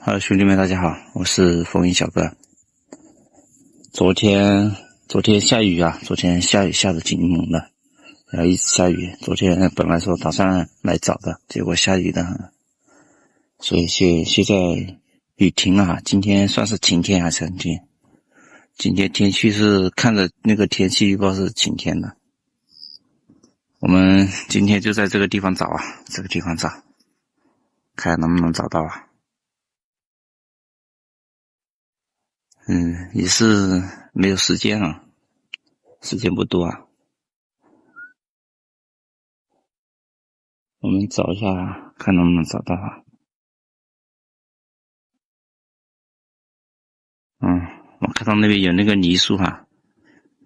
哈喽，兄弟们，大家好，我是风云小哥。昨天下雨啊，昨天下雨下的挺猛的，然后一直下雨。昨天本来说打算来早的，结果下雨的很，所以现在雨停了哈。今天算是晴天还是晴天？今天天气是看着那个天气预报是晴天的。我们今天就在这个地方找啊，这个地方找，看能不能找到啊。也是没有时间了，时间不多啊。我们找一下，看能不能找到啊。我看到那边有那个梨树哈，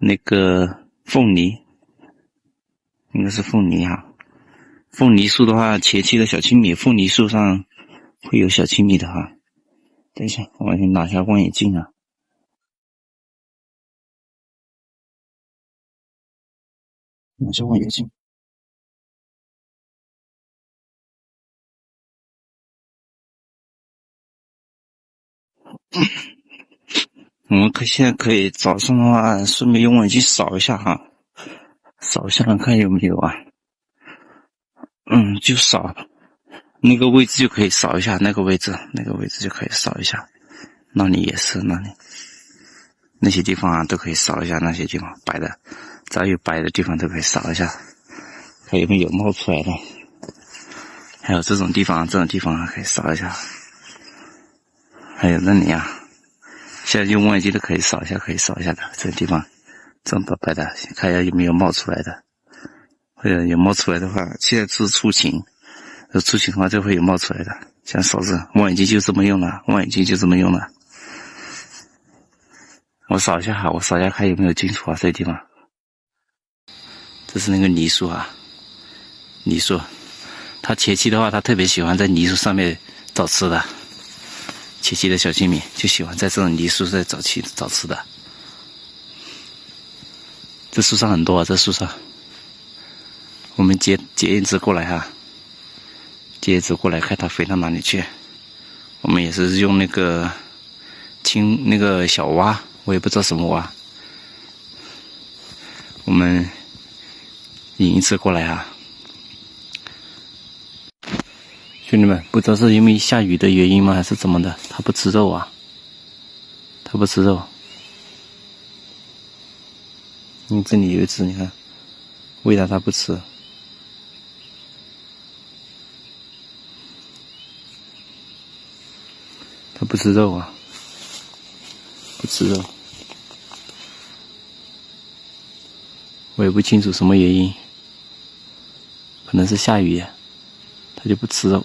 那个凤梨，应该是凤梨哈。凤梨树的话，前期的小青米，凤梨树上会有小青米的哈。等一下，我先拿下望远镜啊。拿下望远镜。我们现在可以早上的话，顺便用望远镜扫一下哈，扫一下看有没有啊。就扫那个位置就可以扫一下，那个位置就可以扫一下。那里也是，那些地方啊都可以扫一下，那些地方白的，只要有白的地方都可以扫一下，看有没有冒出来的。还有这种地方可以扫一下。还有那里啊，现在用望远镜都可以扫一下，的。这个地方这种白的，看一下有没有冒出来的。或者有冒出来的话，现在是出晴，出晴的话就会有冒出来的。像扫子，望远镜就这么用了，我扫一下哈，看有没有金属啊，这个地方。这是那个梨树啊，梨树，它前期的话，它特别喜欢在梨树上面找吃的。前期的小青米就喜欢在这种梨树上找吃的。这树上很多啊，这树上。我们接一只过来哈，接一只过来看它飞到哪里去。我们也是用那个那个小蛙，我也不知道什么蛙。我们引一只过来哈。兄弟们，不知道是因为下雨的原因吗，还是怎么的？它不吃肉啊，它不吃肉。这里有一只，你看，喂它它不吃。它不吃肉啊，不吃肉。我也不清楚什么原因，可能是下雨，它就不吃肉。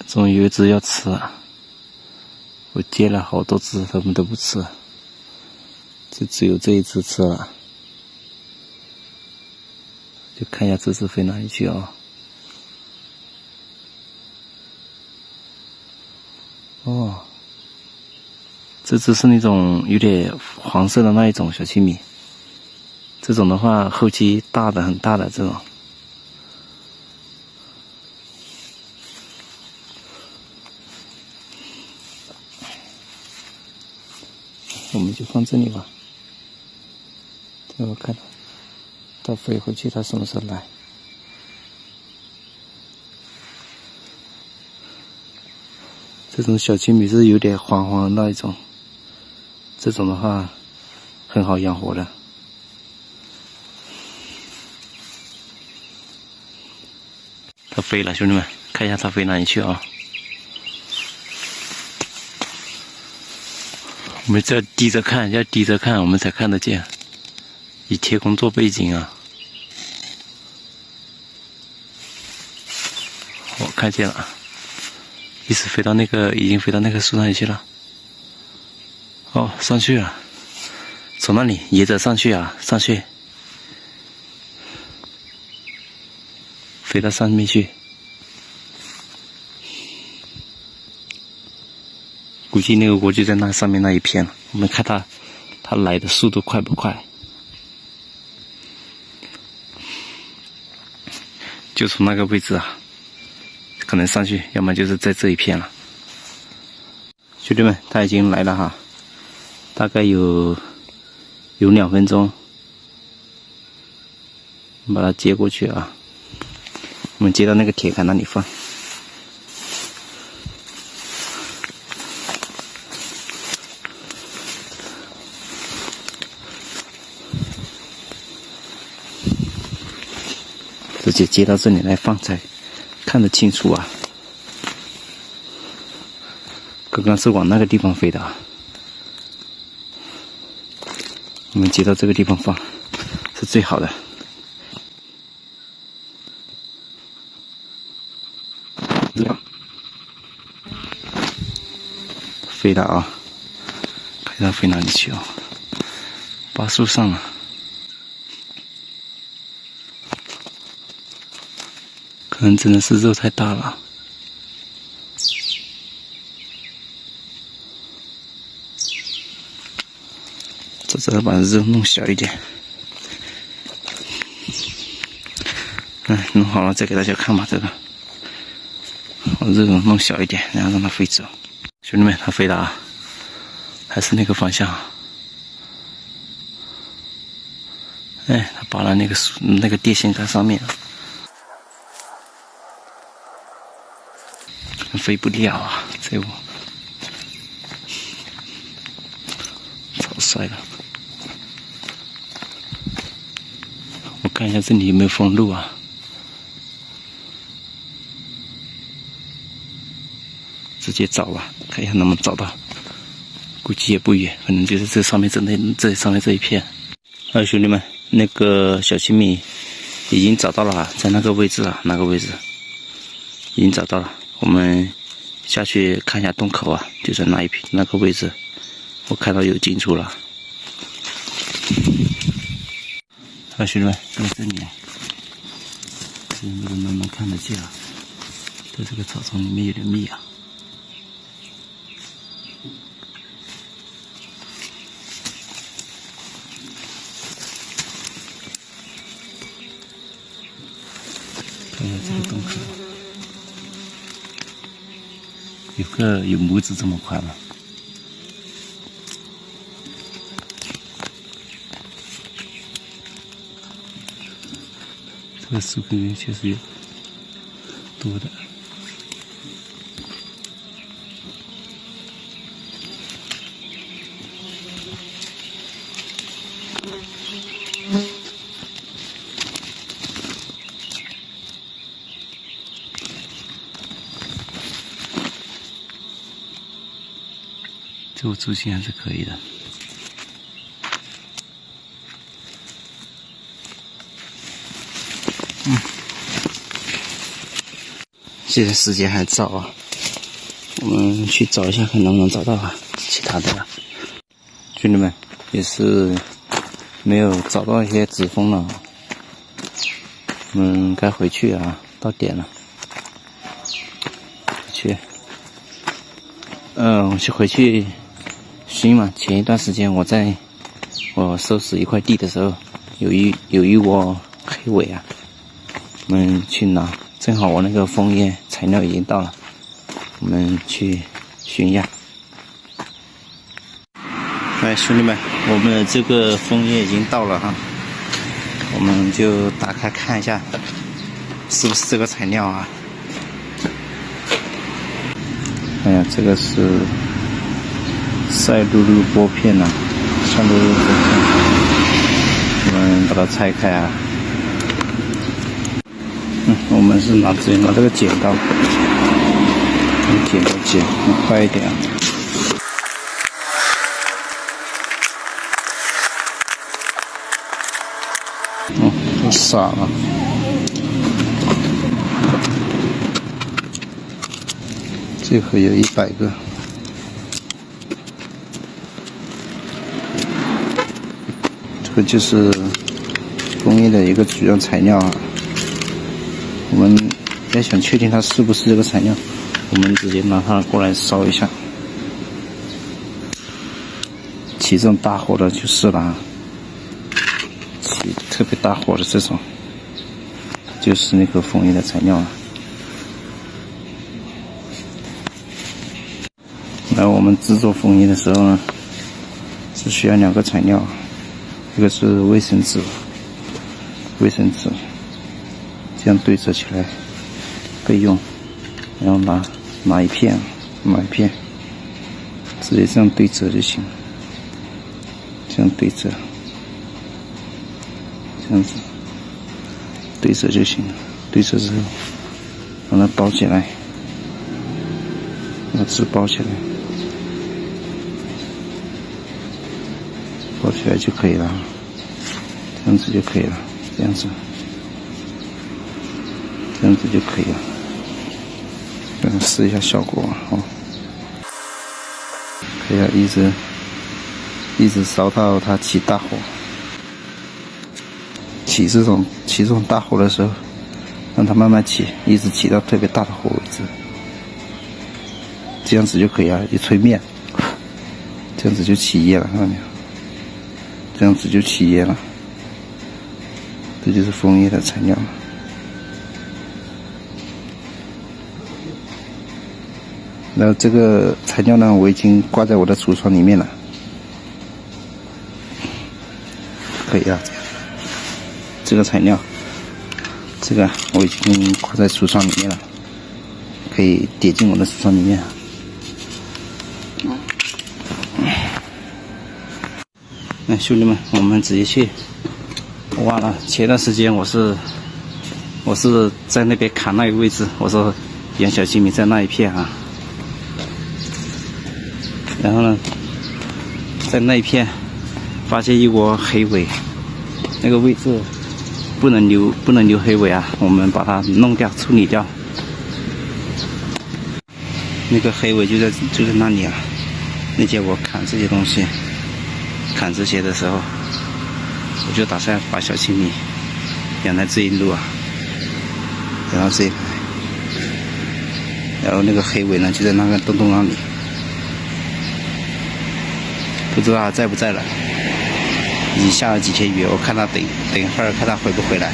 终于有一只要吃了，我接了好多只，它们都不吃，就只有这一只吃了。就看一下这只飞哪里去啊？这只是那种有点黄色的那一种小青米，这种的话后期大的很大的这种。我们就放这里吧。等我看它飞回去，它什么时候来？这种小青米是有点黄黄的那一种，这种的话很好养活的。它飞了，兄弟们，看一下它飞哪里去啊？我们这要低着看，我们才看得见，以天空做背景啊。我看见了，已经飞到那个树上去了。上去了，从那里沿着上去啊，飞到上面去。估计那个锅就在那上面那一片了。我们看它它来的速度快不快？就从那个位置啊，可能上去，要么就是在这一片了。兄弟们，它已经来了哈，大概有2分钟，把它接过去啊。我们接到那个铁杆那里放。直接接到这里来放才看得清楚啊！刚刚是往那个地方飞的啊，我们接到这个地方放是最好的。飞了啊！看它飞哪里去啊？拔树上了。可能真的是肉太大了，这只能把肉弄小一点。弄好了再给大家看吧。这个把肉弄小一点，然后让它飞走。兄弟们，它飞了啊，还是那个方向。哎，它拔了那个电线杆上面了。飞不了啊，这我超帅了！我看一下这里有没有封路啊？直接找吧，看一下能不能找到。估计也不远，可能就是这上面这上面这一片。兄弟们，那个小青米已经找到了啊，在那个位置啊，那个位置已经找到了。我们下去看一下洞口啊，就在那个位置，我看到有进出了。兄弟们，在这里，这个慢慢看得见啊，在这个草丛里面有点密啊。看一下这个洞口。有拇指这么宽吗？这个树根确实有多的。这个柱形还是可以的。现在时间还早啊，我们去找一下，看能不能找到啊其他的了。兄弟们，也是没有找到一些纸风了，我们该回去啊，到点了。回去行嘛。前一段时间我收拾一块地的时候，有一窝黑尾啊，我们去拿，正好我那个枫叶材料已经到了，我们去寻呀。兄弟们，我们的这个枫叶已经到了哈，我们就打开看一下，是不是这个材料啊？哎呀，这个是赛璐璐玻片呐，赛璐璐玻片，我们把它拆开啊。我们是直接拿这个剪刀，用剪刀剪，快一点啊。太傻了。这盒有100个。这个就是枫叶的一个主要材料啊。我们要想确定它是不是这个材料，我们直接拿它过来烧一下。起这种大火的就是了，起特别大火的这种，就是那个枫叶的材料了。那我们制作枫叶的时候呢，是需要2个材料，一个是卫生纸，这样对折起来备用，然后拿一片，直接这样对折就行，这样对折，这样子对折就行，对折之后把它包起来，把纸包起来。包起来就可以了，这样子就可以了，这样子就可以了。试一下效果哦，可以了，一直烧到它起大火。起这种大火的时候，让它慢慢起，一直起到特别大的火为止。这样子就可以了，一吹面，这样子就起叶了，看到没有？这样子就起叶了，这就是枫叶的材料。然后这个材料呢，我已经挂在我的橱窗里面了，可以了。这个材料，这个我已经挂在橱窗里面了，可以叠进我的橱窗里面。那兄弟们，我们直接去挖了。前段时间我是在那边砍那个位置，我说养小青米在那一片啊，然后呢，在那一片发现一窝黑尾，那个位置不能留黑尾啊，我们把它弄掉，处理掉。那个黑尾就在那里啊，那天我砍这些东西。砍这些的时候，我就打算把小青米养在这一路啊，然后这一排，然后那个黑尾呢就在那个洞那里，不知道它在不在了。已经下了几天雨，我看它等一会儿看它回不回来，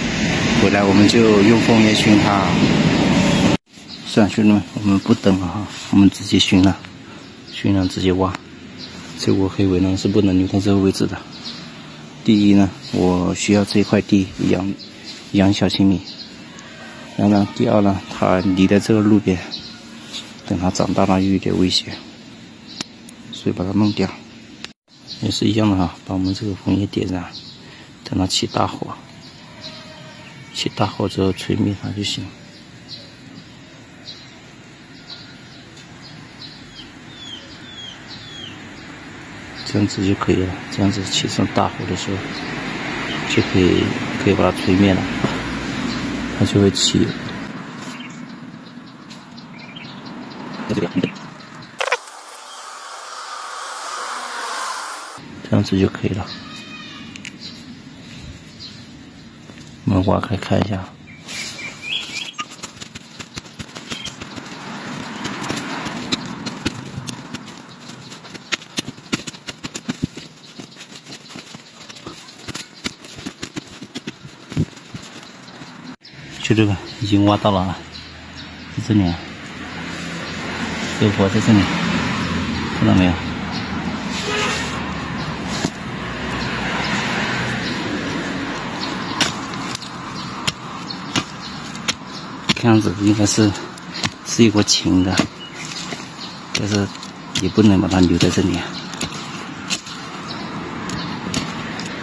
回来我们就用枫叶熏它。是啊，兄弟们，我们不等了哈，我们直接熏了直接挖。这窝黑尾呢是不能留在这个位置的。第一呢，我需要这块地养小青米，然后呢，第二呢，它离在这个路边，等它长大了又有点危险，所以把它弄掉。也是一样的哈，把我们这个枫叶点燃，等它起大火，之后吹灭它就行。这样子就可以了，这样子起上大火的时候，就可以把它吹灭了，它就会起。这样子就可以了。我们挖开看一下。就这个已经挖到了啊，在这里啊，这个火在这里，看到没有？看样子应该是一锅青的，但是也不能把它留在这里啊，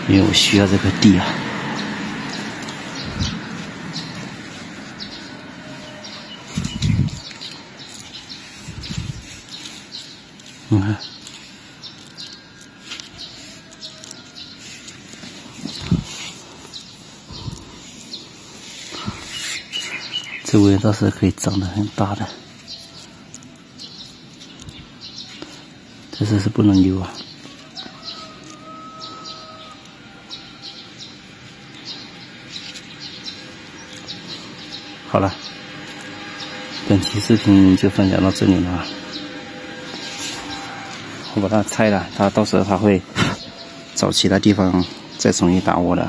因为我需要这个地啊。你看，这味道是可以长得很大的，但是不能留啊。好了，本期视频就分享到这里了。我把它拆了，它到时候它会找其他地方再重新打窝的。